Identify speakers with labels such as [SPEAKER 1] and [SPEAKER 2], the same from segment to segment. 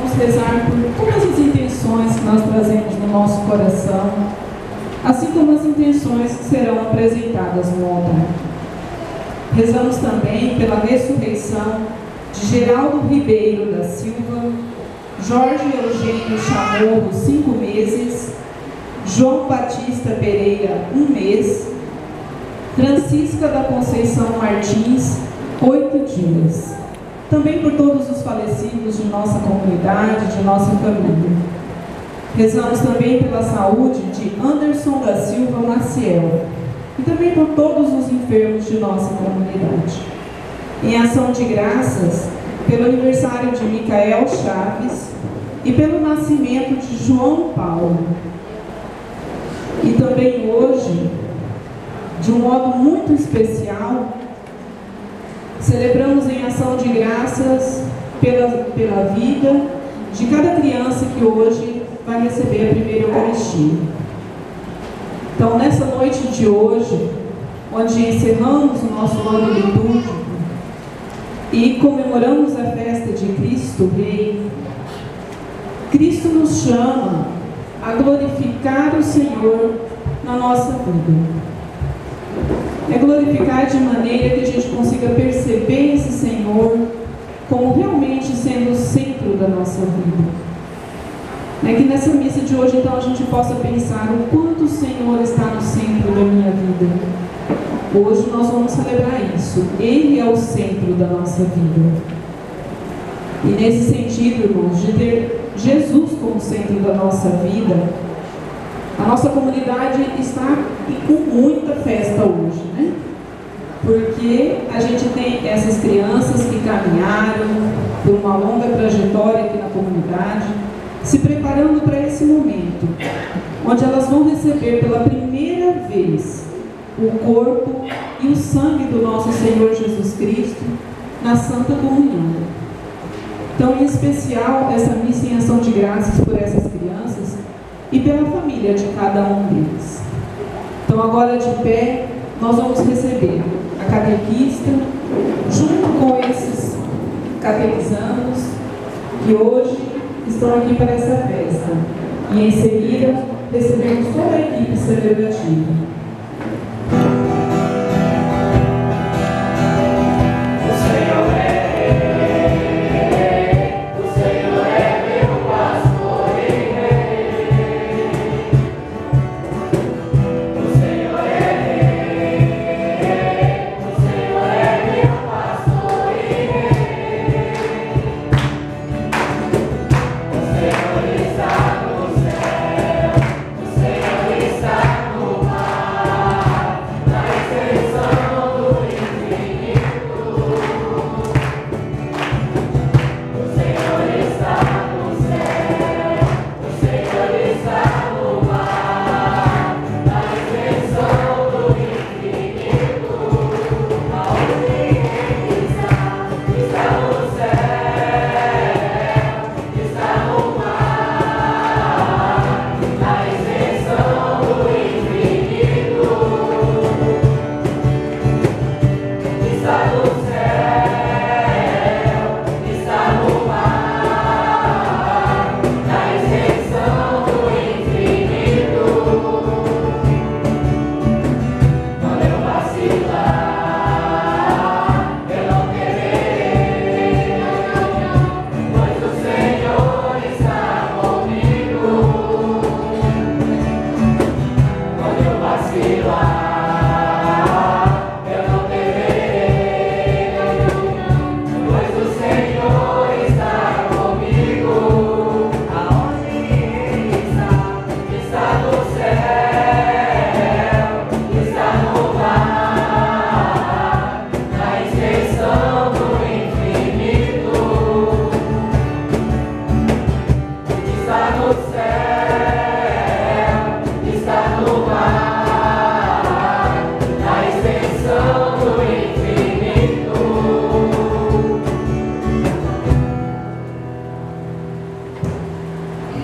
[SPEAKER 1] vamos rezar por todas as intenções que nós trazemos no nosso coração, assim como as intenções que serão apresentadas no altar. Rezamos também pela ressurreição de Geraldo Ribeiro da Silva, Jorge Eugênio Chamorro, 5 meses, João Batista Pereira, 1 mês, Francisca da Conceição Martins, 8 dias. Também por todos os falecidos de nossa comunidade, de nossa família. Rezamos também pela saúde de Anderson da Silva Maciel e também por todos os enfermos de nossa comunidade. Em ação de graças, pelo aniversário de Micael Chaves e pelo nascimento de João Paulo. E também hoje, de um modo muito especial, celebramos em ação de graças pela vida de cada criança que hoje vai receber a primeira Eucaristia. Então, nessa noite de hoje, onde encerramos o nosso ano litúrgico e comemoramos a festa de Cristo Rei, Cristo nos chama a glorificar o Senhor na nossa vida. É glorificar de maneira que a gente consiga perceber esse Senhor como realmente sendo o centro da nossa vida. É que nessa missa de hoje, então, a gente possa pensar o quanto o Senhor está no centro da minha vida. Hoje nós vamos celebrar isso. Ele é o centro da nossa vida. E nesse sentido, irmãos, de ter Jesus como centro da nossa vida, a nossa comunidade está com muita festa hoje, né? Porque a gente tem essas crianças que caminharam por uma longa trajetória aqui na comunidade, se preparando para esse momento, onde elas vão receber pela primeira vez o corpo e o sangue do nosso Senhor Jesus Cristo na Santa Comunhão. Então, em especial, essa missa em ação de graças por essas crianças e pela família de cada um deles. Então, agora de pé, nós vamos receber a catequista, junto com esses catequizandos que hoje estão aqui para essa festa. E em seguida, recebemos toda a equipe celebrativa.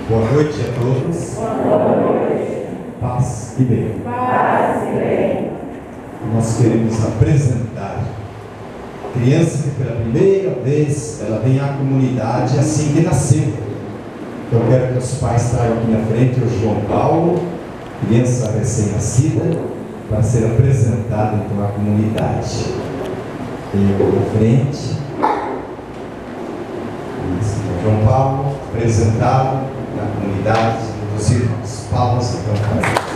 [SPEAKER 2] Boa noite a todos.
[SPEAKER 3] Boa noite.
[SPEAKER 2] Paz e bem.
[SPEAKER 3] Paz e bem.
[SPEAKER 2] Nós queremos apresentar criança que pela primeira vez ela vem à comunidade assim que nasceu. Então eu quero que os pais tragam aqui na frente o João Paulo, criança recém-nascida, para ser apresentado então à comunidade. Venha aqui na frente. Isso, João Paulo, apresentado na comunidade, inclusive as palmas então para ele.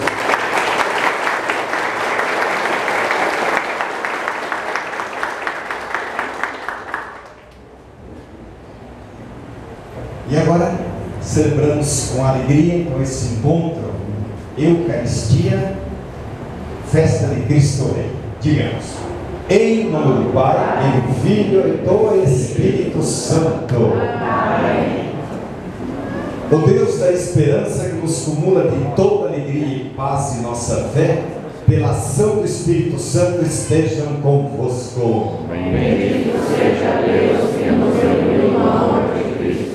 [SPEAKER 2] E agora celebramos com alegria então esse encontro, Eucaristia, festa de Cristo Rei. Digamos, em nome do Pai, e do Filho e do Espírito Santo. Amém. O Deus da esperança que nos cumula de toda alegria e paz em nossa fé, pela ação do Espírito Santo estejam convosco.
[SPEAKER 3] Bendito seja Deus que nos uniu no amor de Cristo.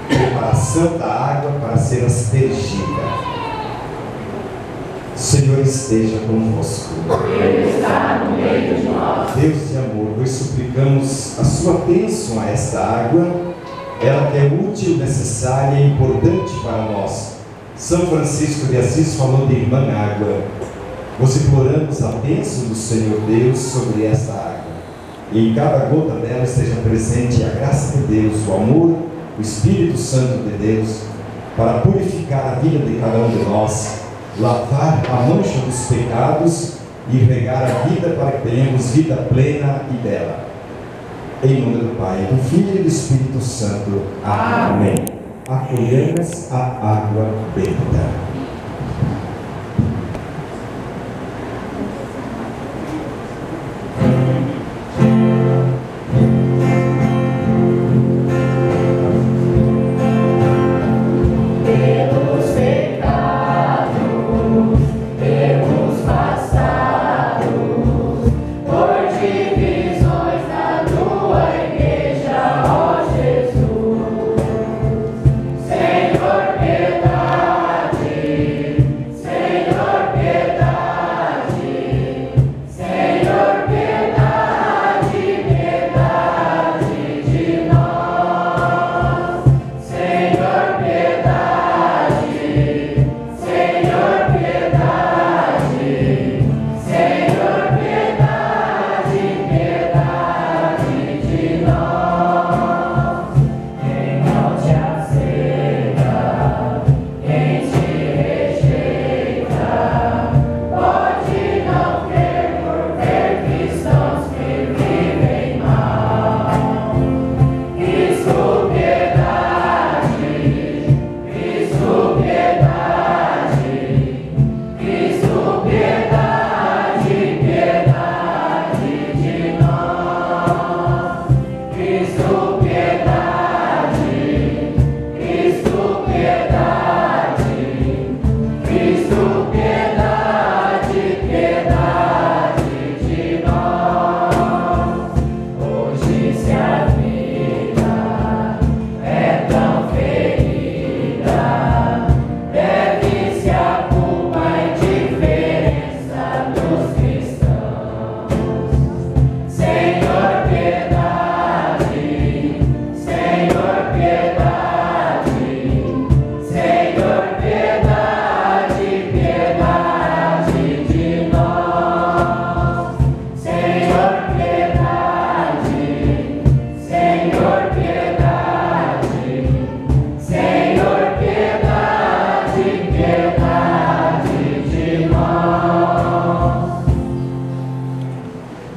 [SPEAKER 2] Preparação da água para ser aspergida. O Senhor esteja convosco.
[SPEAKER 3] Ele está no meio de nós.
[SPEAKER 2] Deus de amor, nós suplicamos a sua bênção a esta água, ela que é útil, necessária e importante para nós. São Francisco de Assis falou de irmã água. Nós imploramos a bênção do Senhor Deus sobre esta água. E em cada gota dela esteja presente a graça de Deus, o amor, o Espírito Santo de Deus, para purificar a vida de cada um de nós, lavar a mancha dos pecados e regar a vida para que tenhamos vida plena e bela. Em nome do Pai, do Filho e do Espírito Santo. Amém. Acolhemos a água benta.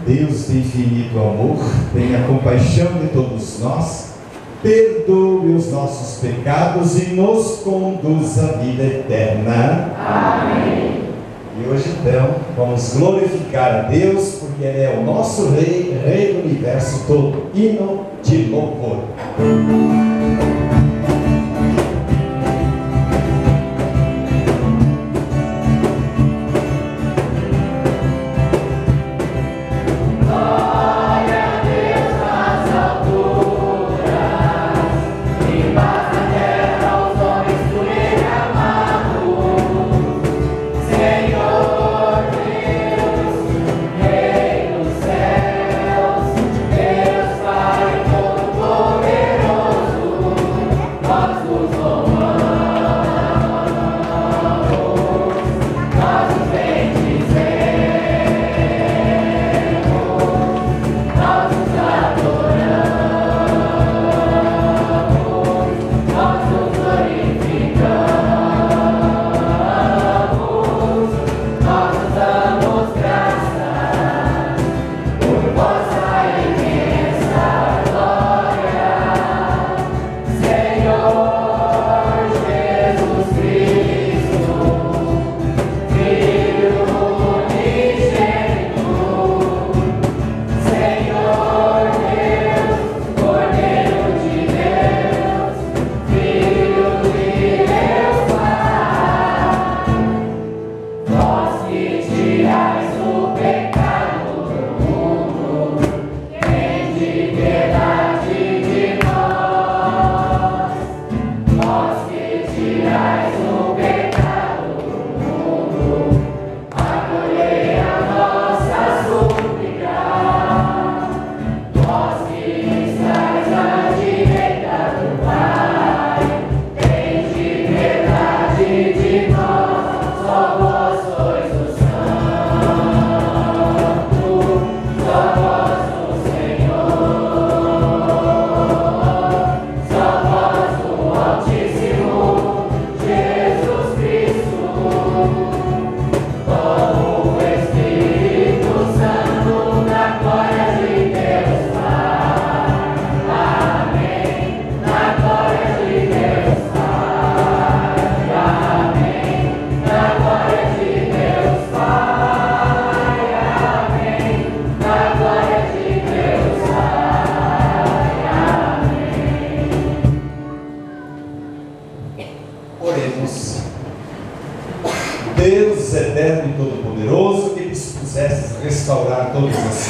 [SPEAKER 2] Deus de infinito amor, tenha compaixão de todos nós, perdoe os nossos pecados e nos conduz à vida eterna.
[SPEAKER 3] Amém.
[SPEAKER 2] E hoje então vamos glorificar a Deus, porque Ele é o nosso Rei, Rei do universo todo. Hino de louvor.
[SPEAKER 3] Senhor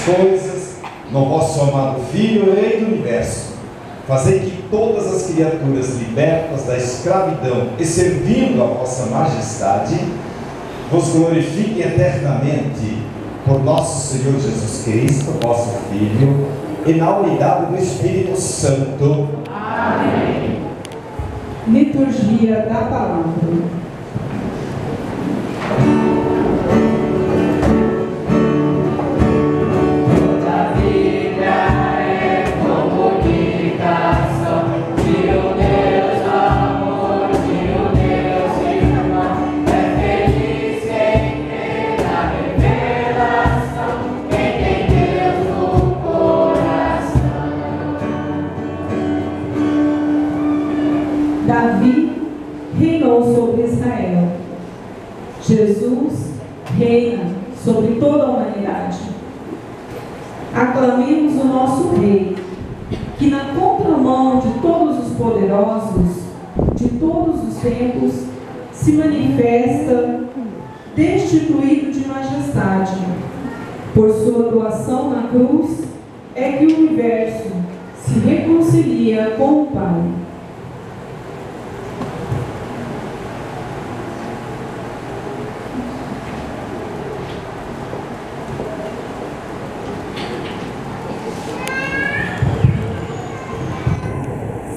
[SPEAKER 2] coisas, no vosso amado Filho, Rei do Universo. Fazei que todas as criaturas libertas da escravidão e servindo a vossa majestade, vos glorifiquem eternamente por nosso Senhor Jesus Cristo, vosso Filho, e na unidade do Espírito Santo.
[SPEAKER 3] Amém.
[SPEAKER 1] Liturgia da Palavra. Davi reinou sobre Israel. Jesus reina sobre toda a humanidade. Aclamemos o nosso Rei, que na contramão de todos os poderosos, de todos os tempos, se manifesta destituído de majestade. Por sua doação na cruz, é que o universo se reconcilia com o Pai.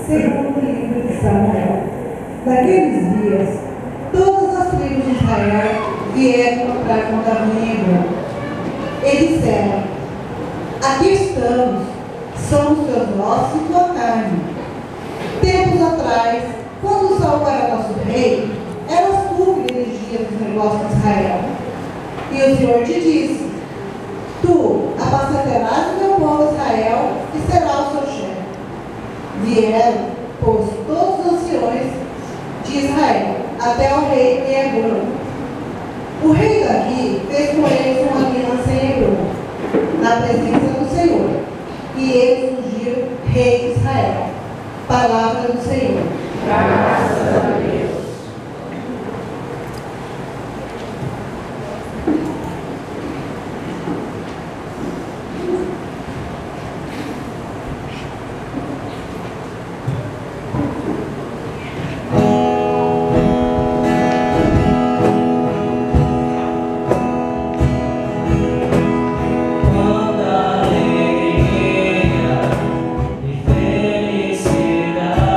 [SPEAKER 4] Segundo o livro de Samuel. Naqueles dias, todas as tribos de Israel vieram contra Davi e Hebron. E disseram: aqui estamos, somos teus ossos e tua carne. Tempos atrás, quando Saul era nosso rei, eras tu que dirigias os negócios de Israel. E o Senhor te disse: tu apacentarás o meu povo Israel e será o seu chefe. Vieram, pois, todos os anciões de Israel, até o rei de Hebron. O rei Davi fez com eles uma aliança em Hebron, na presença do Senhor, e ele ungiu rei de Israel. Palavra do Senhor.
[SPEAKER 3] Graças a Deus.
[SPEAKER 5] Felicidade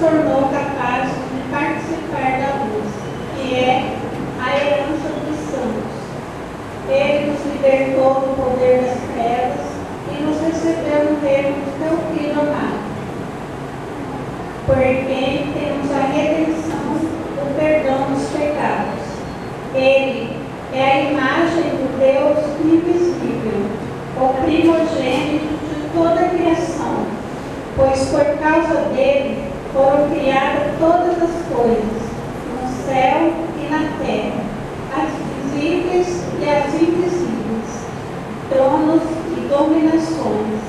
[SPEAKER 5] tornou capazes de participar da luz, que é a herança dos santos. Ele nos libertou do poder das trevas e nos recebeu no reino do seu Filho amado, por quem temos a redenção, o perdão dos pecados. Ele é a imagem do Deus invisível, o primogênito de toda a criação, pois por causa dele foram criadas todas as coisas, no céu e na terra, as visíveis e as invisíveis, tronos e dominações,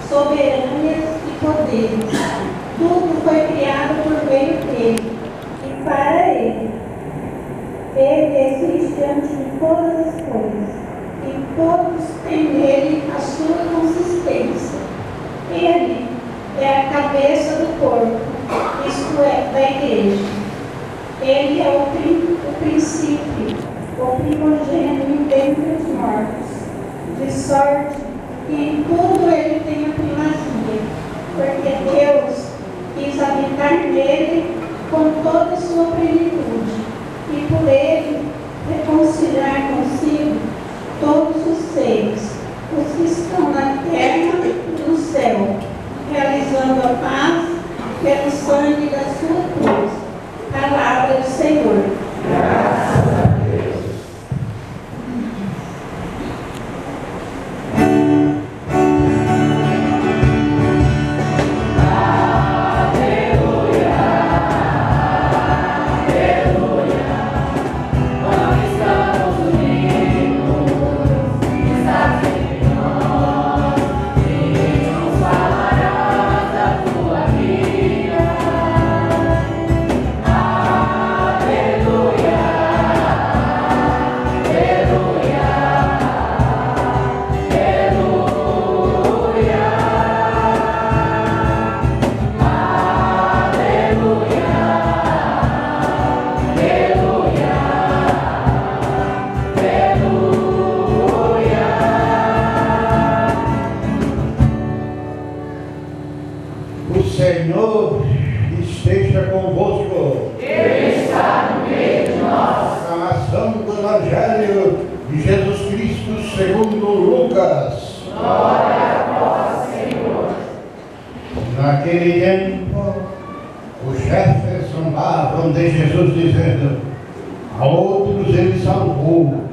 [SPEAKER 5] soberanias e poderes. Tudo foi criado por meio dele e para ele. Ele existe antes de todas as coisas e todos têm nele a sua consistência. Ele é a cabeça do corpo, isto é, da igreja. Ele é o princípio, o primogênito dentre os mortos, de sorte que em tudo ele tem a primazia, porque Deus quis habitar nele com toda a sua plenitude, e por ele reconciliar consigo todos os seres, os que estão na terra e no céu, realizando a paz pelo sangue da sua cruz. Palavra do Senhor.
[SPEAKER 3] Graças a Deus.
[SPEAKER 6] Senhor esteja convosco.
[SPEAKER 3] Ele está no meio de nós.
[SPEAKER 6] Proclamação do Evangelho de Jesus Cristo segundo Lucas.
[SPEAKER 3] Glória a vós, Senhor.
[SPEAKER 6] Naquele tempo, os chefes zombavam de Jesus, dizendo: a outros ele salvou,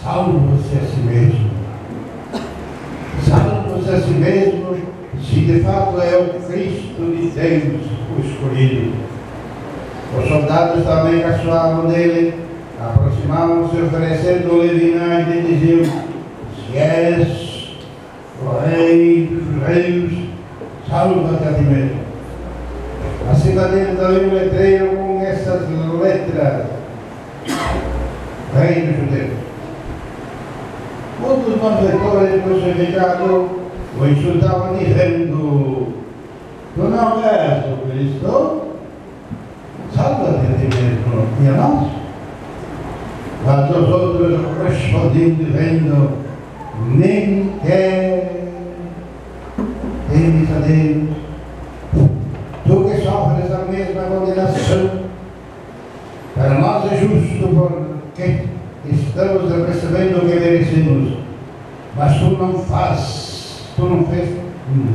[SPEAKER 6] salva-se a si mesmo. Salva-se a si mesmo, se de fato é o Cristo de Deus, o escolhido. Os soldados também caçoavam dele, aproximavam-se oferecendo-lhe vinagre e diziam: se és o rei dos reis, salva-te a ti mesmo. Acima dele também um letreiro com essas letras: Rei dos Judeus. Um dos malfeitores crucificado o insultavam dizendo: tu não és o Cristo? Salva-te a ti mesmo e a nós. Mas os outros respondiam dizendo: nem quer temes a Deus. Tu que sofres a mesma condenação, para nós é justo porque estamos recebendo o que merecemos, mas tu não fez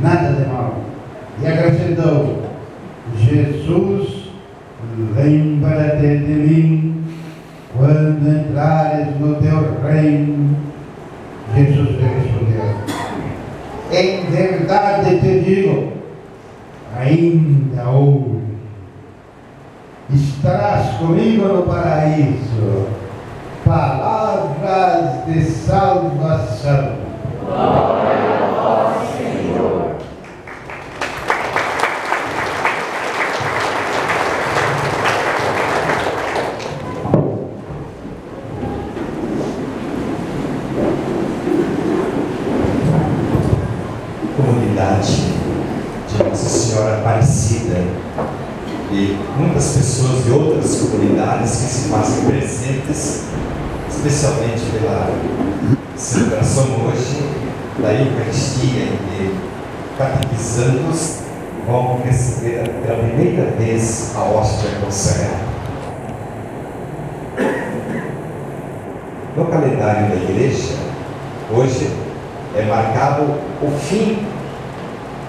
[SPEAKER 6] nada de mal. E acrescentou: Jesus, lembra-te de mim quando entrares no teu reino. Jesus lhe respondeu: em verdade te digo, ainda hoje estarás comigo no paraíso. Palavras de salvação.
[SPEAKER 3] Glória a vós, Senhor.
[SPEAKER 2] Comunidade de Nossa Senhora Aparecida e muitas pessoas de outras comunidades que se fazem presentes, especialmente pela celebração hoje da Eucaristia e catequizando-os vão receber pela primeira vez a hóstia consagrada. No calendário da igreja, hoje é marcado o fim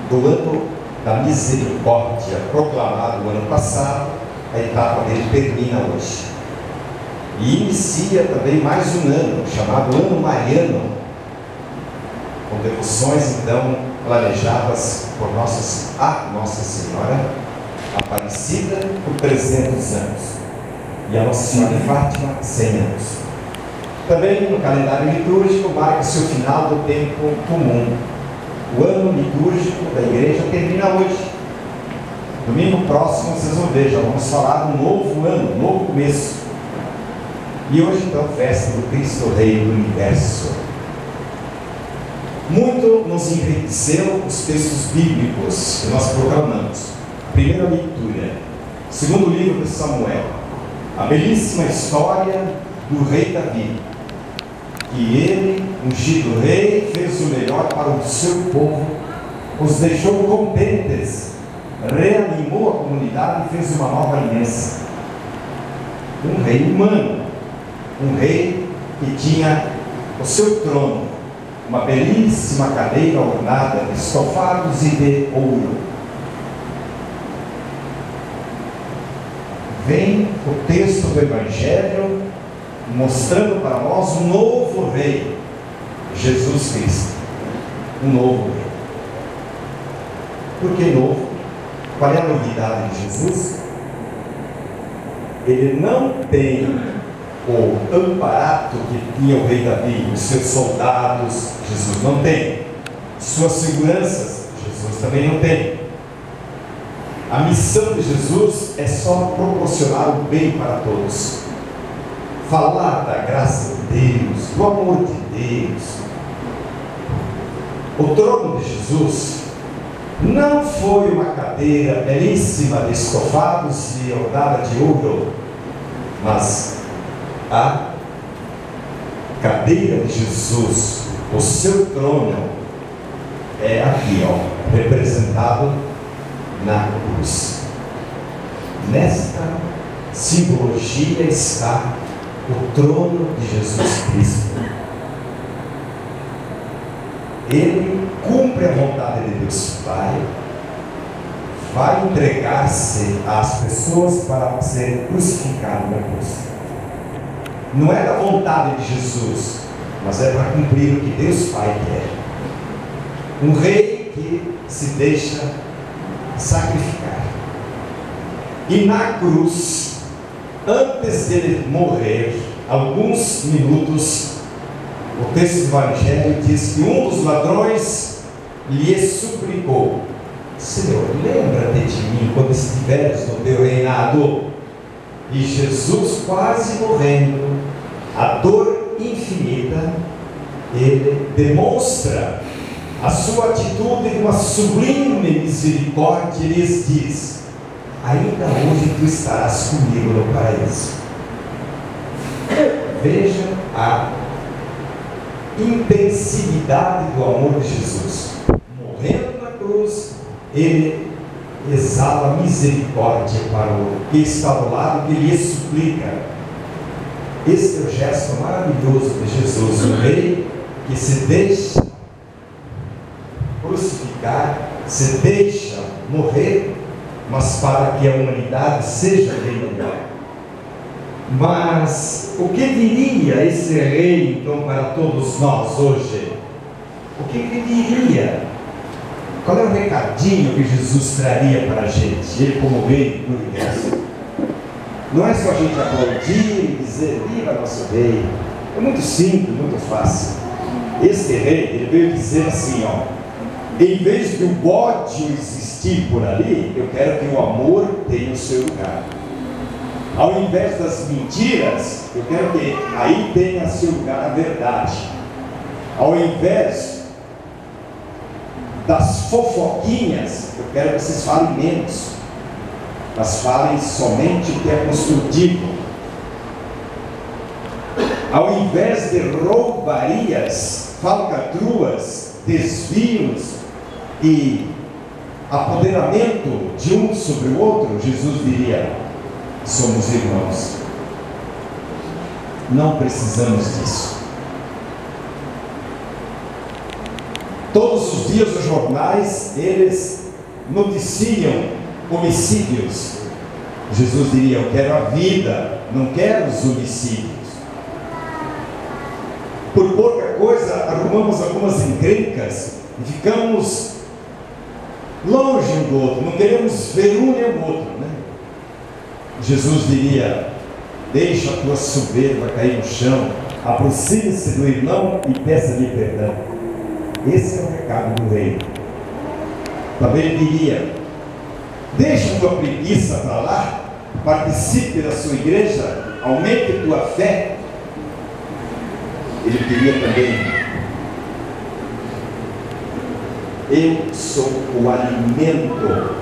[SPEAKER 2] do ano da misericórdia, proclamado no ano passado. A etapa dele termina hoje. E inicia também mais um ano, chamado Ano Mariano, com devoções então planejadas por Nossa Senhora Aparecida por 300 anos e a Nossa Senhora de Fátima 100 anos. Também no calendário litúrgico marca-se o final do tempo comum. O ano litúrgico da igreja termina hoje. Domingo próximo vocês vão ver, já vamos falar do novo ano, novo começo. E hoje então festa do Cristo Rei do Universo. Muito nos enriqueceu os textos bíblicos que nós proclamamos. Primeira leitura, segundo livro de Samuel, a belíssima história do rei Davi, que ele, ungido rei, fez o melhor para o seu povo, os deixou contentes, reanimou a comunidade e fez uma nova aliança. Um rei humano, um rei que tinha o seu trono, uma belíssima cadeira ornada de estofados e de ouro. Vem o texto do Evangelho mostrando para nós um novo rei, Jesus Cristo. Um novo rei. Por que novo? Qual é a novidade de Jesus? Ele não tem o amparato que tinha o rei Davi, os seus soldados. Jesus não tem. Suas seguranças, Jesus também não tem. A missão de Jesus é só proporcionar o bem para todos, falar da graça de Deus, do amor de Deus. O trono de Jesus não foi uma cadeira belíssima de estofados e ornada de ouro, mas a cadeira de Jesus, o seu trono, é aqui, representado na cruz. Nesta simbologia está o trono de Jesus Cristo. Ele cumpre a vontade de Deus Pai, vai entregar-se às pessoas para ser crucificado na cruz. Não é da vontade de Jesus, mas é para cumprir o que Deus Pai quer. Um rei que se deixa sacrificar. E na cruz, antes de ele morrer, alguns minutos, o texto do Evangelho diz que um dos ladrões lhe suplicou: Senhor, lembra-te de mim quando estiveres no teu reinado. E Jesus, quase morrendo, a dor infinita, ele demonstra a sua atitude de uma sublime misericórdia e lhes diz: ainda hoje tu estarás comigo no paraíso. Veja a intensividade do amor de Jesus. Morrendo na cruz, ele exala misericórdia para o que está ao lado, que lhe suplica. Este é o gesto maravilhoso de Jesus, o rei que se deixa crucificar, se deixa morrer, mas para que a humanidade seja rei melhor. Mas o que diria esse rei então para todos nós hoje? O que ele diria? Qual é o recadinho que Jesus traria para a gente, ele como rei do universo? Não é só a gente aplaudir e dizer viva nosso rei. É muito simples, muito fácil. Esse rei, ele veio dizer assim, em vez de o ódio existir por ali, eu quero que o amor tenha o seu lugar. Ao invés das mentiras, eu quero que aí tenha seu lugar a verdade. Ao invés das fofoquinhas, eu quero que vocês falem menos, mas falem somente o que é construtivo. Ao invés de roubarias, falcatruas, desvios e apoderamento de um sobre o outro, Jesus diria: somos irmãos. Não precisamos disso. Todos os dias os jornais, eles noticiam homicídios. Jesus diria: eu quero a vida, não quero os homicídios. Por pouca coisa arrumamos algumas encrencas e ficamos longe um do outro, não queremos ver um nem o outro, né? Jesus diria: deixa a tua soberba cair no chão, aproxime-se do irmão e peça-lhe perdão. Esse é o recado do reino. Também ele diria: deixa a tua preguiça para lá, participe da sua igreja, aumente tua fé. Ele diria também: eu sou o alimento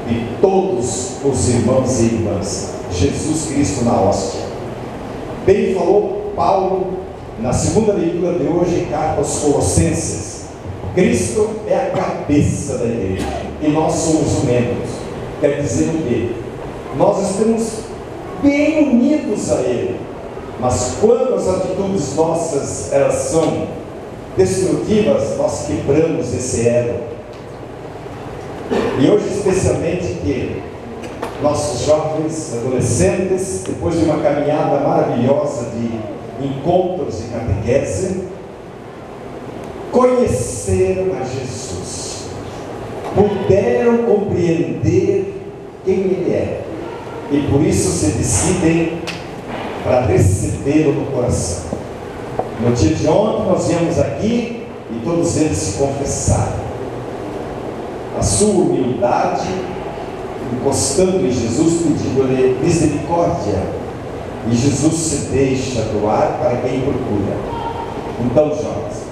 [SPEAKER 2] de todos os irmãos e irmãs. Jesus Cristo na hóstia. Bem falou Paulo na segunda leitura de hoje, carta aos Colossenses: Cristo é a cabeça da igreja e nós somos os membros. Quer dizer o quê? Nós estamos bem unidos a Ele, mas quando as atitudes nossas elas são destrutivas, nós quebramos esse elo. E hoje, especialmente, que nossos jovens, adolescentes, depois de uma caminhada maravilhosa de encontros e catequese, conheceram a Jesus, puderam compreender quem Ele é, e por isso se decidem para recebê-lo no coração. No dia de ontem nós viemos aqui e todos eles se confessaram a sua humildade, encostando em Jesus, pedindo-lhe misericórdia, e Jesus se deixa doar para quem procura. Então, jovens,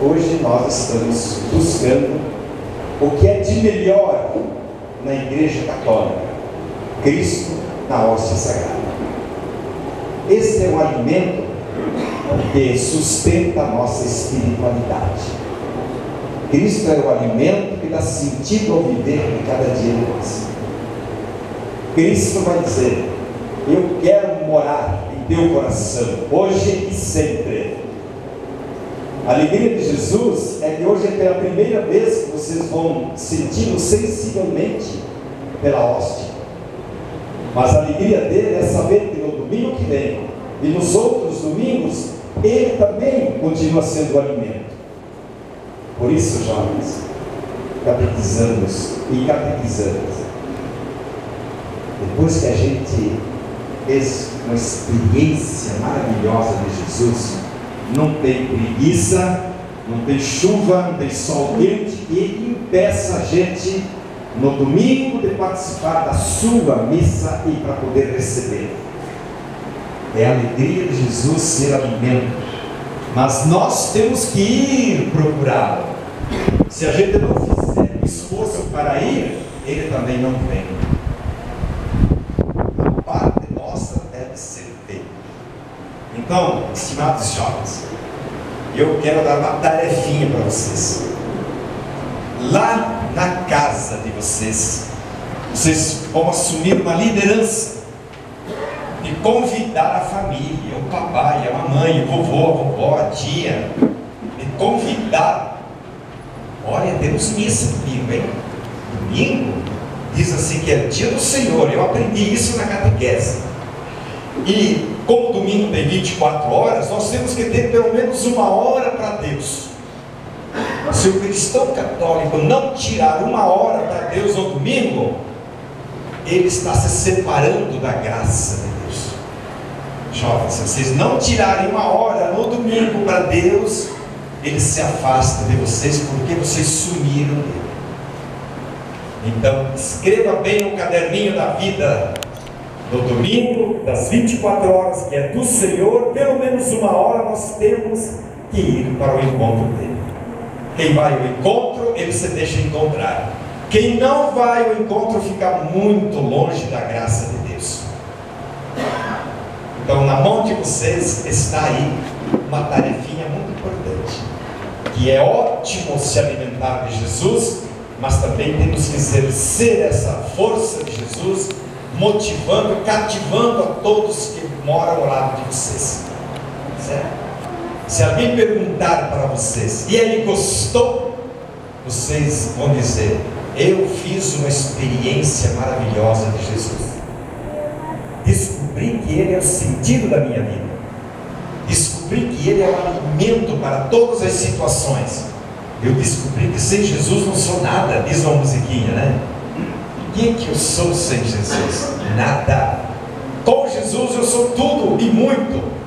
[SPEAKER 2] hoje nós estamos buscando o que é de melhor na Igreja Católica: Cristo na hóstia sagrada. Esse é o alimento que sustenta a nossa espiritualidade. Cristo é o alimento que dá sentido ao viver de cada dia de nós. Cristo vai dizer: eu quero morar em teu coração, hoje e sempre. A alegria de Jesus é que hoje é pela primeira vez que vocês vão senti-lo sensivelmente pela hóstia. Mas a alegria dele é saber que no domingo que vem e nos outros domingos, ele também continua sendo o alimento. Por isso, jovens, catequizamos e catequizamos. Depois que a gente fez uma experiência maravilhosa de Jesus, não tem preguiça, não tem chuva, não tem sol quente que impeça a gente no domingo de participar da sua missa e para poder receber. É a alegria de Jesus ser alimento, mas nós temos que ir procurá-lo. Se a gente não fizer esforço para ir, ele também não vem. A parte nossa deve ser feita. Então, estimados jovens, eu quero dar uma tarefinha para vocês. Lá na casa de vocês, vocês vão assumir uma liderança de convidar a família, o papai, a mamãe, o vovô, a vovó, a tia, de convidar. Olha, temos missa domingo, hein? Domingo diz assim que é dia do Senhor. Eu aprendi isso na catequese. E como domingo tem 24 horas, nós temos que ter pelo menos 1 hora para Deus. Se o cristão católico não tirar 1 hora para Deus no domingo, ele está se separando da graça de Deus. Jovens, se vocês não tirarem 1 hora no domingo para Deus, ele se afasta de vocês porque vocês sumiram dele. Então, escreva bem no caderninho da vida: no domingo, das 24 horas, que é do Senhor, pelo menos 1 hora nós temos que ir para o encontro dele. Quem vai ao encontro, ele se deixa encontrar. Quem não vai ao encontro fica muito longe da graça de Deus. Então, na mão de vocês está aí uma tarefinha muito importante. que é ótimo se alimentar de Jesus, mas também temos que exercer essa força de Jesus, motivando, cativando a todos que moram ao lado de vocês. Certo? Se alguém perguntar para vocês, e ele gostou? Vocês vão dizer: eu fiz uma experiência maravilhosa de Jesus. Descobri que Ele é o sentido da minha vida. Descobri que Ele é o alimento para todas as situações. Eu descobri que sem Jesus não sou nada, diz uma musiquinha, né? O que eu sou sem Jesus? Nada. Com Jesus eu sou tudo e muito.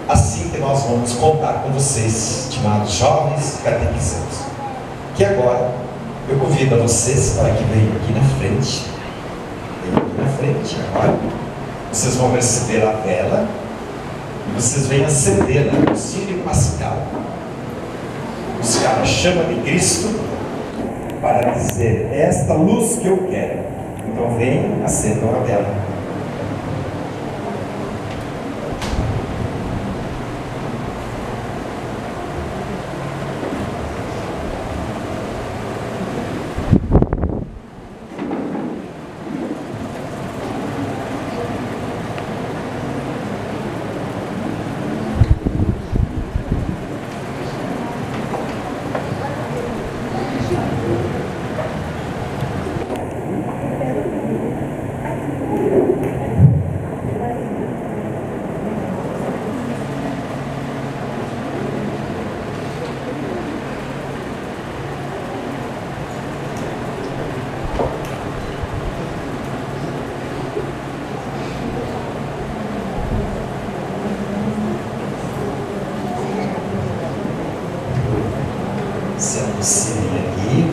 [SPEAKER 2] Assim que nós vamos contar com vocês, estimados jovens catequizandos, que agora eu convido a vocês para que venham aqui na frente. Venham aqui na frente agora. Vocês vão receber a vela e vocês vêm acendê-la no Sírio Pascal. Buscar a chama de Cristo para dizer: é esta luz que eu quero. Então venham, acendam a vela.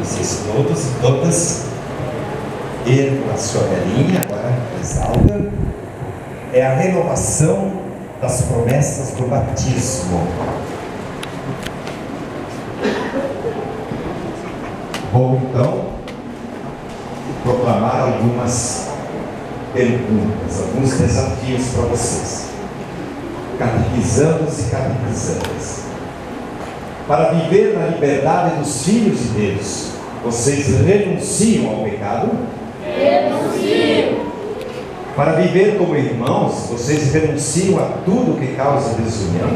[SPEAKER 2] Vocês todos e todas ergam a sua velinha, agora mais alta. É a renovação das promessas do batismo. Vou então proclamar algumas perguntas, alguns desafios para vocês, catequizandos e catequizandas. Para viver na liberdade dos filhos de Deus, vocês renunciam ao pecado?
[SPEAKER 3] Renuncio.
[SPEAKER 2] Para viver como irmãos, vocês renunciam a tudo que causa desunião?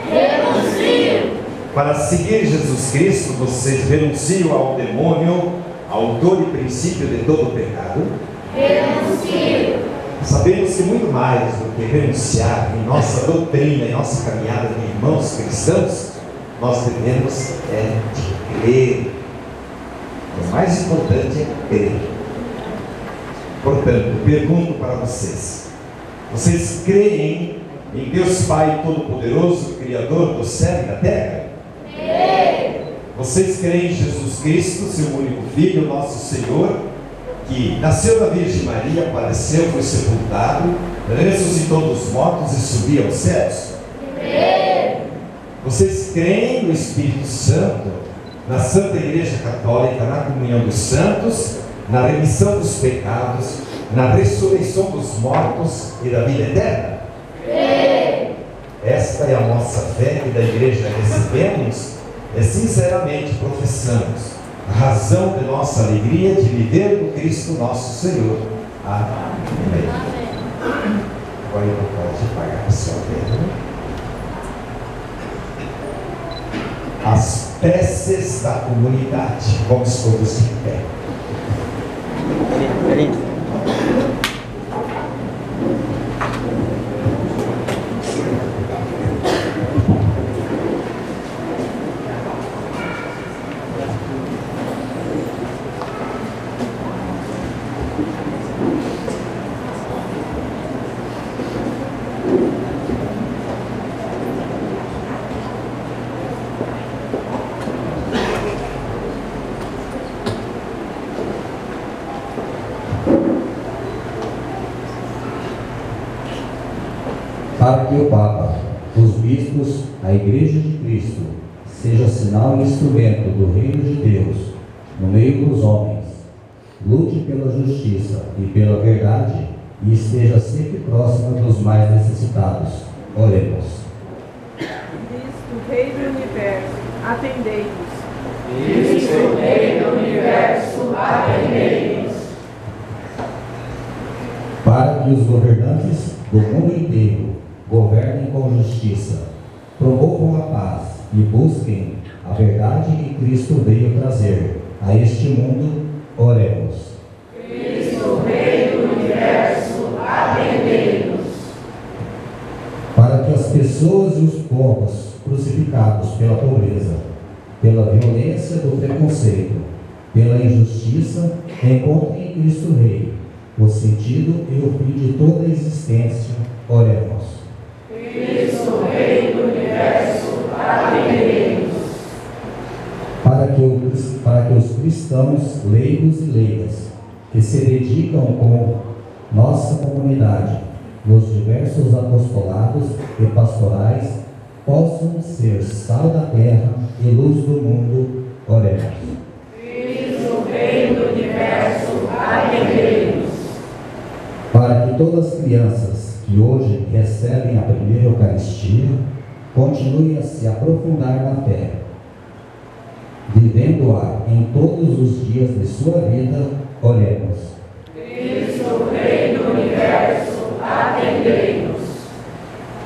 [SPEAKER 3] Renuncio.
[SPEAKER 2] Para seguir Jesus Cristo, vocês renunciam ao demônio, autor e princípio de todo o pecado?
[SPEAKER 3] Renuncio.
[SPEAKER 2] Sabemos que muito mais do que renunciar em nossa doutrina, em nossa caminhada de irmãos cristãos, nós devemos de crer. O mais importante é crer. Portanto, pergunto para vocês: vocês creem em Deus Pai Todo-Poderoso, Criador do céu e da terra?
[SPEAKER 3] Creio.
[SPEAKER 2] Vocês creem em Jesus Cristo, seu único Filho, nosso Senhor, que nasceu da Virgem Maria, padeceu, foi sepultado, ressuscitou dos mortos e subiu aos céus?
[SPEAKER 3] Creio.
[SPEAKER 2] Vocês creem no Espírito Santo, na Santa Igreja Católica, na comunhão dos santos, na remissão dos pecados, na ressurreição dos mortos e da vida eterna?
[SPEAKER 3] Creio.
[SPEAKER 2] Esta é a nossa fé que da Igreja recebemos e sinceramente professamos, a razão de nossa alegria de viver no Cristo nosso Senhor. Amém. Agora eu pode pagar a sua vela. As preces da comunidade. Vamos todos em pé.
[SPEAKER 7] Para que o Papa, os bispos, a Igreja de Cristo, seja sinal e instrumento do reino de Deus no meio dos homens, lute pela justiça e pela verdade e esteja sempre próxima dos mais necessitados. Oremos.
[SPEAKER 8] Cristo, Rei do Universo,
[SPEAKER 3] atendei-nos.
[SPEAKER 8] Cristo, Rei do Universo, atendei-nos.
[SPEAKER 7] Para que os governantes do mundo inteiro governem com justiça, promovam a paz e busquem a verdade que Cristo veio trazer a este mundo, oremos.
[SPEAKER 8] Cristo, Rei do Universo, atendei-nos.
[SPEAKER 7] Para que as pessoas e os povos crucificados pela pobreza, pela violência do preconceito, pela injustiça, encontrem em Cristo Rei o sentido e o fim de toda a existência, oremos.
[SPEAKER 8] Cristo, Rei do Universo, atendei-nos.
[SPEAKER 7] Para que os cristãos, leigos e leigas, que se dedicam com nossa comunidade nos diversos apostolados e pastorais, possam ser sal da terra e luz do mundo, oremos.
[SPEAKER 8] Cristo, Rei do Universo, atendei-nos.
[SPEAKER 7] Para que todas as crianças que hoje recebem a primeira Eucaristia continuem a se aprofundar na fé, vivendo-a em todos os dias de sua vida, oremos.
[SPEAKER 8] Cristo, Rei do Universo, atendei-nos.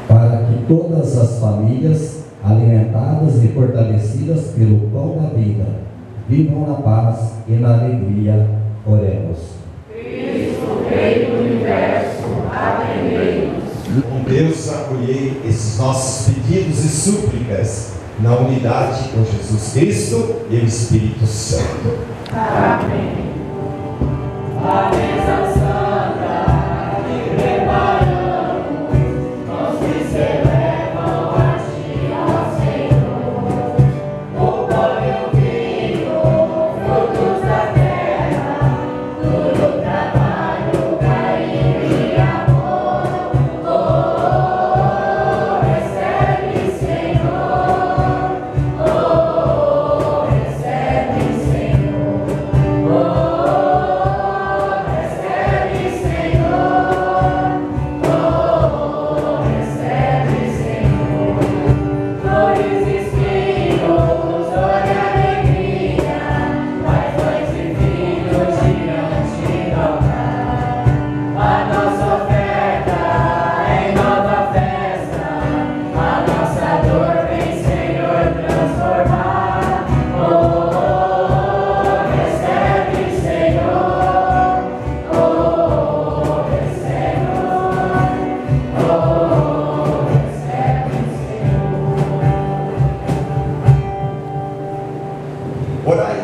[SPEAKER 7] Para que todas as famílias, alimentadas e fortalecidas pelo pão da vida, vivam na paz e na alegria, oremos.
[SPEAKER 8] Cristo, Rei do Universo, atendei-nos.
[SPEAKER 2] Com Deus, acolhei esses nossos pedidos e súplicas na unidade com Jesus Cristo e o Espírito Santo.
[SPEAKER 8] Amém. A mesa santa que preparamos, nós que celebram a Ti, ó Senhor. O pão e o vinho, frutos da terra, duro trabalho, carinho e amor. Oh, recebe, Senhor. Oh, recebe, Senhor. Oh, recebe, Senhor. Oh, recebe, Senhor. Flores e espinhos, dor e alegria, mais noite e vinho diante do altar. A nossa oferta em nova festa, a nossa dor vem, Senhor, transformar. Oh, recebe, Senhor. Oh, recebe, oh, recebe, Senhor.
[SPEAKER 2] Orai,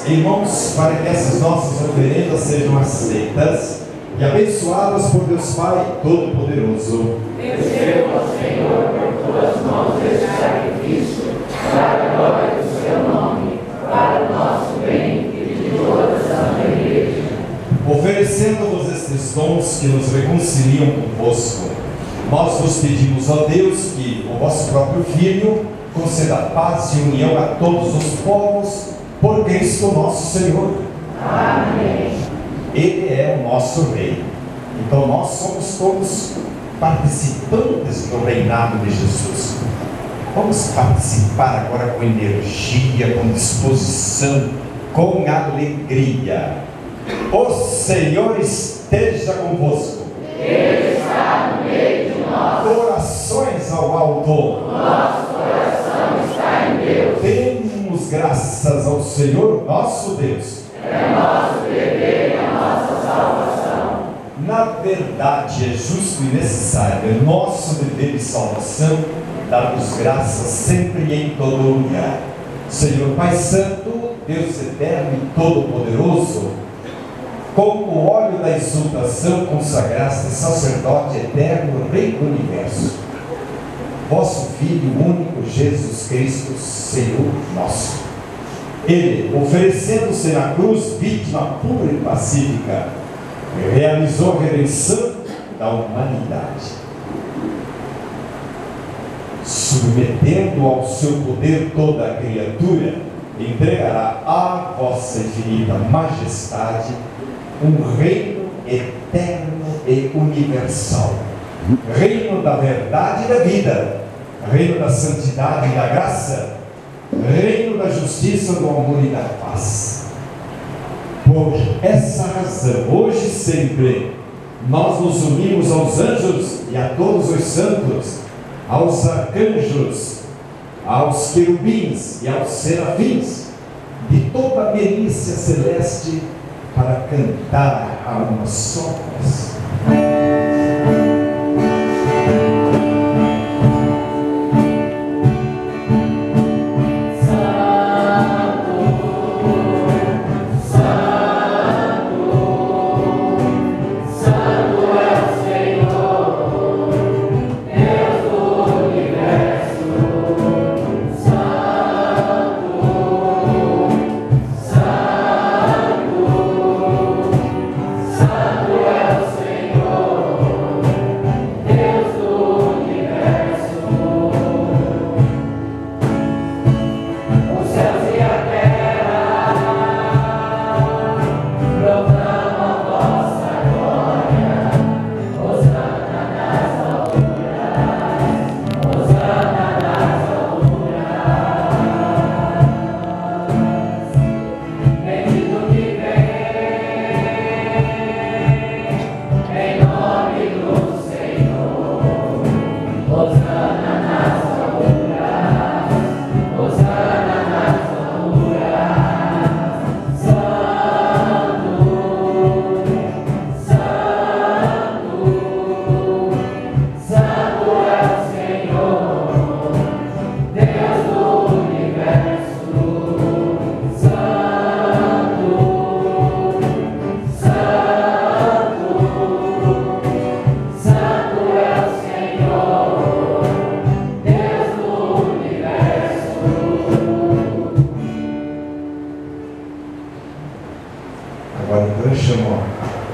[SPEAKER 2] irmãos, para que essas nossas oferendas sejam aceitas e abençoadas por Deus Pai Todo-Poderoso.
[SPEAKER 8] Receba, ó Senhor, por tuas mãos este sacrifício, para a glória do seu nome, para o nosso bem e de toda a Santa Igreja.
[SPEAKER 2] Oferecendo-vos estes dons que nos reconciliam convosco, nós vos pedimos, ó Deus, que o vosso próprio Filho conceda paz e união a todos os povos, por Cristo nosso Senhor.
[SPEAKER 8] Amém.
[SPEAKER 2] Ele é o nosso Rei. Então nós somos todos participantes do reinado de Jesus. Vamos participar agora com energia, com disposição, com alegria. O Senhor esteja convosco.
[SPEAKER 8] Ele está no meio de nós.
[SPEAKER 2] Orações ao alto.
[SPEAKER 8] Nosso coração está em Deus.
[SPEAKER 2] Demos graças ao Senhor nosso Deus.
[SPEAKER 8] É nosso dever e a nossa salvação.
[SPEAKER 2] Na verdade, é justo e necessário, é nosso dever de salvação, dar-vos graças sempre e em todo lugar. Senhor Pai Santo, Deus eterno e todo-poderoso, com o óleo da exultação consagraste sacerdote eterno, Rei do Universo, vosso Filho único, Jesus Cristo, Senhor nosso. Ele, oferecendo-se na cruz, vítima pura e pacífica, realizou a redenção da humanidade. Submetendo ao seu poder toda a criatura, entregará à vossa infinita majestade um reino eterno e universal, reino da verdade e da vida, reino da santidade e da graça, reino da justiça, do amor e da paz. Por essa razão, hoje e sempre, nós nos unimos aos anjos e a todos os santos, aos arcanjos, aos querubins e aos serafins, de toda a milícia celeste, para cantar a uma só voz.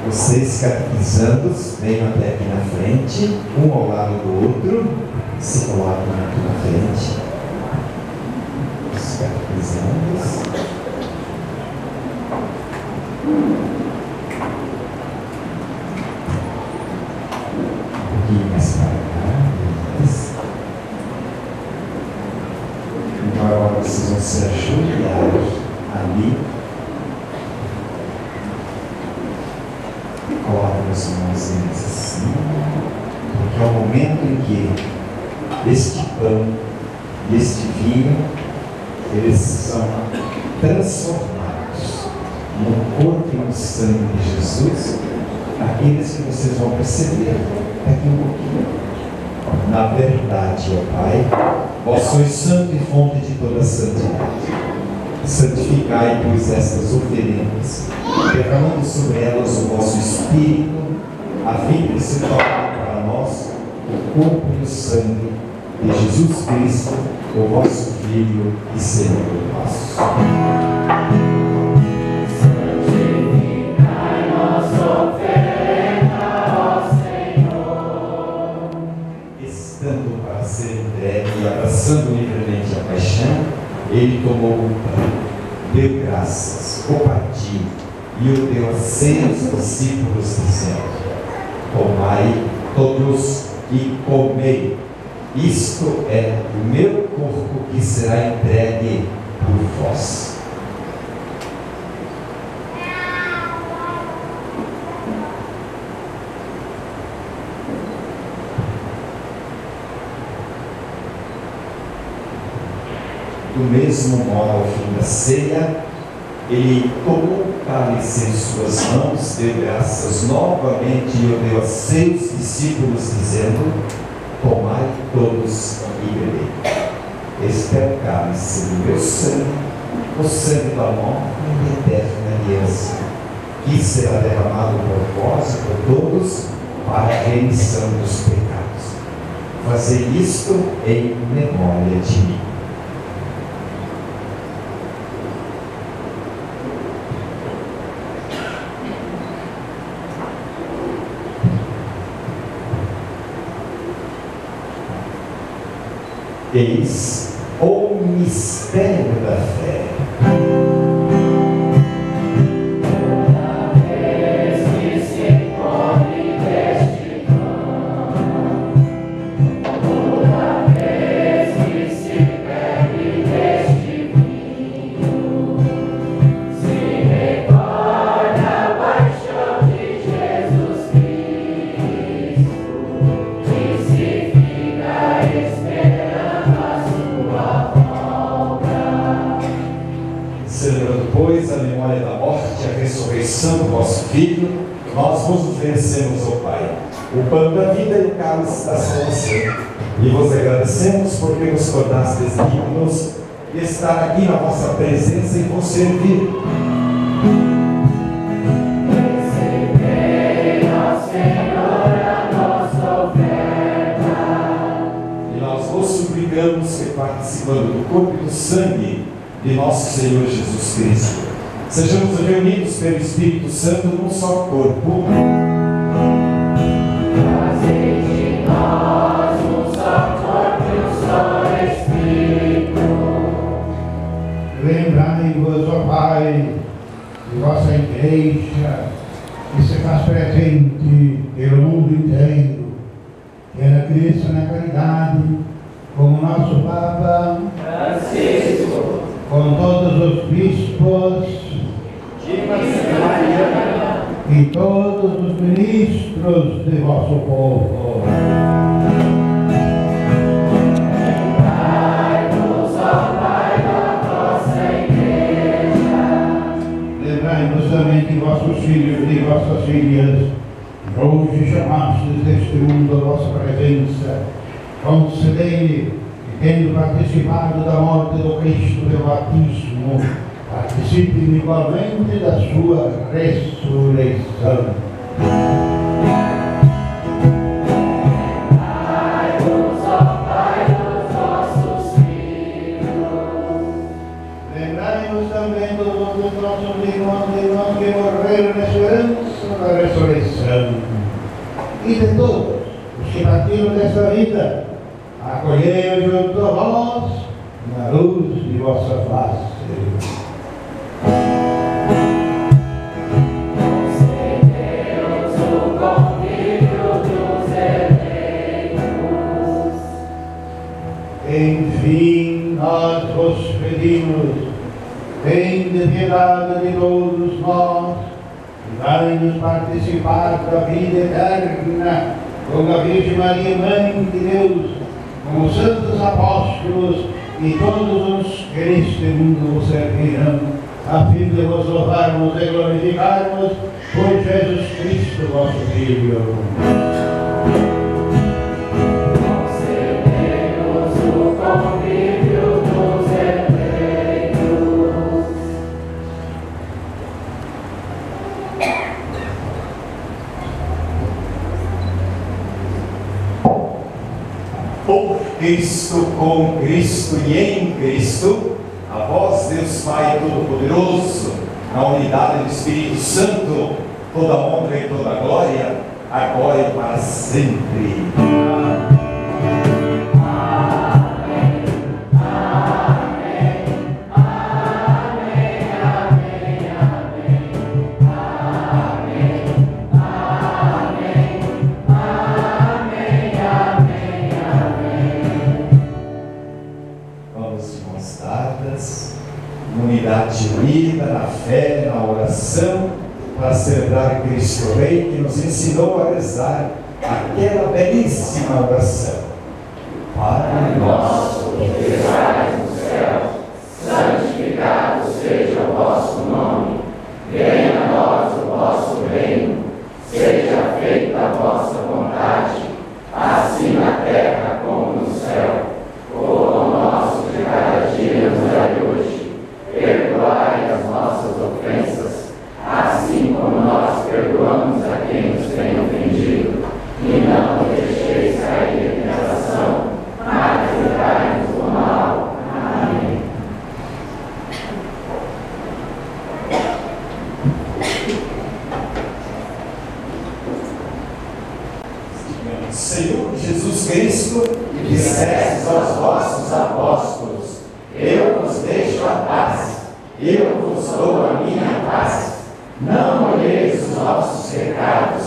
[SPEAKER 2] Vocês catequizandos, venham até aqui na frente, um ao lado do outro, se colocam aqui na frente. Os catequizandos. Um pouquinho mais para cá. Então agora vocês vão se ajoelhar ali. Coloquem as mãos neles assim, porque é o momento em que este pão e este vinho, eles são transformados no corpo e no sangue de Jesus, aqueles que vocês vão perceber daqui um pouquinho. Na verdade, ó Pai, vós sois santo e fonte de toda santidade. Santificai, pois, estas oferendas, derramando sobre elas o vosso Espírito, a fim de se tornem para nós o corpo e o sangue de Jesus Cristo, o vosso Filho e Senhor nosso. Santificai nossa oferenda, ó Senhor. Estando para ser entregue e abraçando livremente a paixão, ele tomou o pão, deu graças, o partiu e o deu a seus discípulos, dizendo: tomai todos e comei, isto é o meu corpo que será entregue por vós. Do mesmo modo, ao fim da ceia, ele tomou o cálice em suas mãos, deu graças novamente e o deu a seus discípulos, dizendo: tomai todos e bebei. Este é o cálice do meu sangue, o sangue da nova e eterna aliança, que será derramado por vós e por todos para a remissão dos pecados. Fazei isto em memória de mim. Eis o mistério da fé. Toda vez que se come deste pão, toda vez que se bebe deste Santo, vosso Filho, nós vos oferecemos, ó Pai, o pão da vida e o cálice da salvação. E vos agradecemos porque nos tornastes dignos de estar aqui na vossa presença e vos servir.
[SPEAKER 8] Recebei, ó Senhor, a nossa oferta.
[SPEAKER 2] E nós vos suplicamos que, participando do corpo e do sangue de nosso Senhor Jesus Cristo, sejamos reunidos pelo Espírito Santo num só corpo.
[SPEAKER 8] Fazei de nós um só corpo e um só Espírito.
[SPEAKER 6] Lembrai-vos, ó Pai, de vossa igreja, que se faz presente pelo mundo inteiro, que ela cresça na caridade, como nosso Papa
[SPEAKER 8] Francisco,
[SPEAKER 6] com todos os bispos e todos os ministros de vosso povo.
[SPEAKER 8] lembrai-nos, ó Pai, da vossa igreja.
[SPEAKER 6] Lembrai-vos também de vossos filhos e vossas filhas, hoje chamastes deste mundo a vossa presença. Concedei que, tendo participado da morte do Cristo pelo batismo, participem igualmente da sua ressurreição.
[SPEAKER 8] Lembrai-nos, ó Pai, dos vossos filhos.
[SPEAKER 6] Lembrai-nos também dos nossos irmãos que morreram na esperança da ressurreição. E de todos os que partiram desta vida, acolhei junto a vós na luz de vossa face.
[SPEAKER 8] Concedei-nos o convívio dos eleitos.
[SPEAKER 6] Enfim, nós vos pedimos, tende piedade de todos nós, e dai-nos participar da vida eterna com a Virgem Maria, Mãe de Deus, com os santos apóstolos e todos os que neste mundo vos servirão, a fim de vos louvarmos e glorificarmos por Jesus Cristo, vosso Filho.
[SPEAKER 8] Concedei-nos o convívio dos eleitos.
[SPEAKER 2] Por Cristo, com Cristo e em Cristo, a vós, Deus Pai Todo-Poderoso, na unidade do Espírito Santo, toda honra e toda glória, agora e para sempre. Unidade unida na fé, na oração, para celebrar Cristo Rei, que nos ensinou a rezar aquela belíssima oração.
[SPEAKER 8] Pai nosso que estais no céu, santificado seja o vosso nome. Venha a nós o vosso reino. Seja feita a vossa vontade, assim na terra como no céu. O pão nosso de cada dia nos dai hoje. Perdoai as nossas ofensas, assim como nós perdoamos a quem nos tem ofendido. E não nos deixeis cair em tentação, mas livrai-nos do mal. Amém.
[SPEAKER 2] Senhor Jesus Cristo, que dissestes aos vossos apóstolos: eu vos deixo a paz, eu vos dou a minha paz. Não olheis os nossos pecados,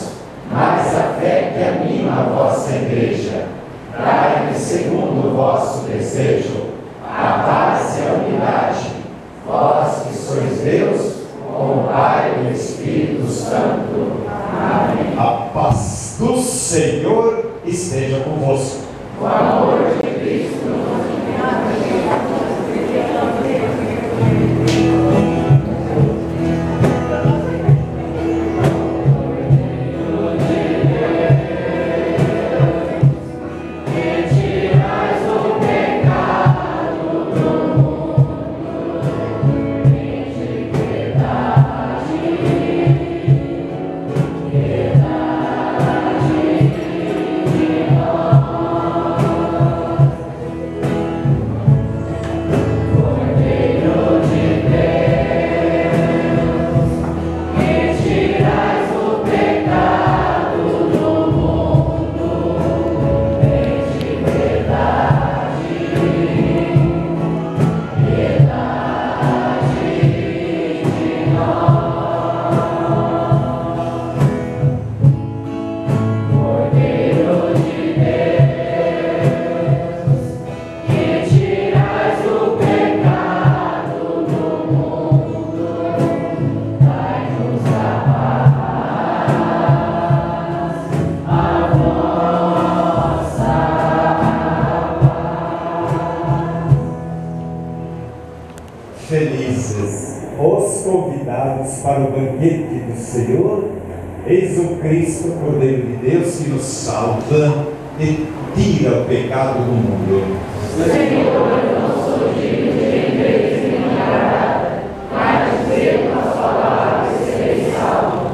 [SPEAKER 2] mas a fé que anima a vossa igreja. Dai-lhe segundo o vosso desejo, a paz e a unidade. Vós que sois Deus, com o Pai e o Espírito Santo. Amém. A paz do Senhor esteja convosco.
[SPEAKER 8] O amor de Cristo nos
[SPEAKER 2] convidados para o banquete do Senhor. Eis o Cristo, Cordeiro de Deus, que nos salva e tira o pecado do mundo.
[SPEAKER 3] Senhor, eu não sou digno de entrar em minha morada, mas dizer uma palavra e serei salvo.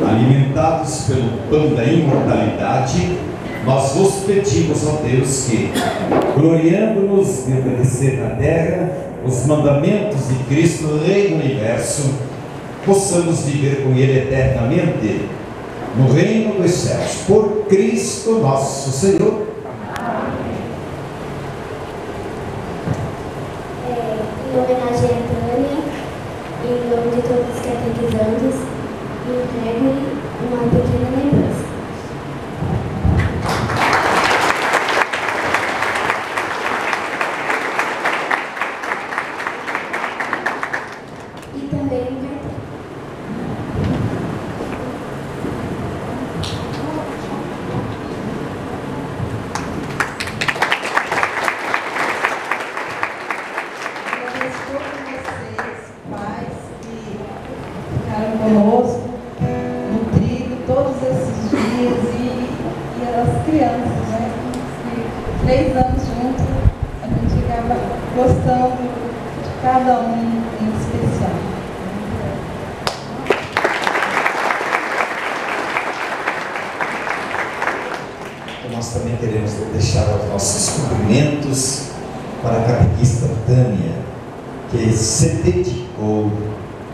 [SPEAKER 2] Alimentados pelo pão da imortalidade, nós vos pedimos, ó Deus, que, gloriando-nos de obedecer na terra os mandamentos de Cristo, Rei do Universo, possamos viver com Ele eternamente no reino dos céus, por Cristo nosso Senhor.
[SPEAKER 9] Em homenagem a Tânia, em nome de todos os catequizandos, entrego-lhe uma pequena lembrança. E também um cartão.
[SPEAKER 10] anos juntos, a gente acaba gostando de cada um em especial.
[SPEAKER 2] Nós também queremos deixar os nossos cumprimentos para a catequista Tânia, que se dedicou,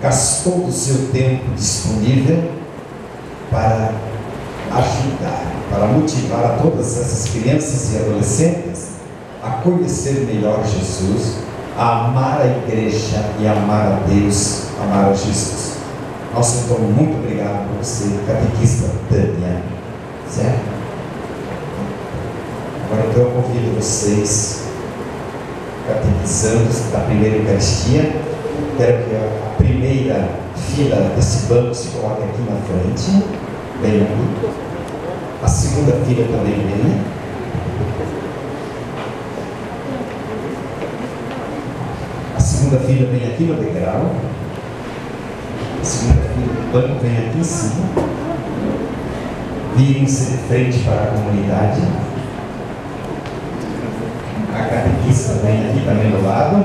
[SPEAKER 2] gastou o seu tempo disponível para ajudar, para motivar a todas essas crianças e adolescentes a conhecer melhor Jesus, a amar a igreja e amar a Deus, amar a Jesus. Nosso então, muito obrigado por você, catequista Tânia. Certo? Agora então eu convido vocês, catequizandos da primeira Eucaristia, quero que a primeira fila desse banco se coloque aqui na frente, bem aqui. A segunda fila também venha. A segunda fila vem aqui no degrau. A segunda fila do banco vem aqui em cima. Virem-se de frente para a comunidade. A catequista vem aqui também do lado.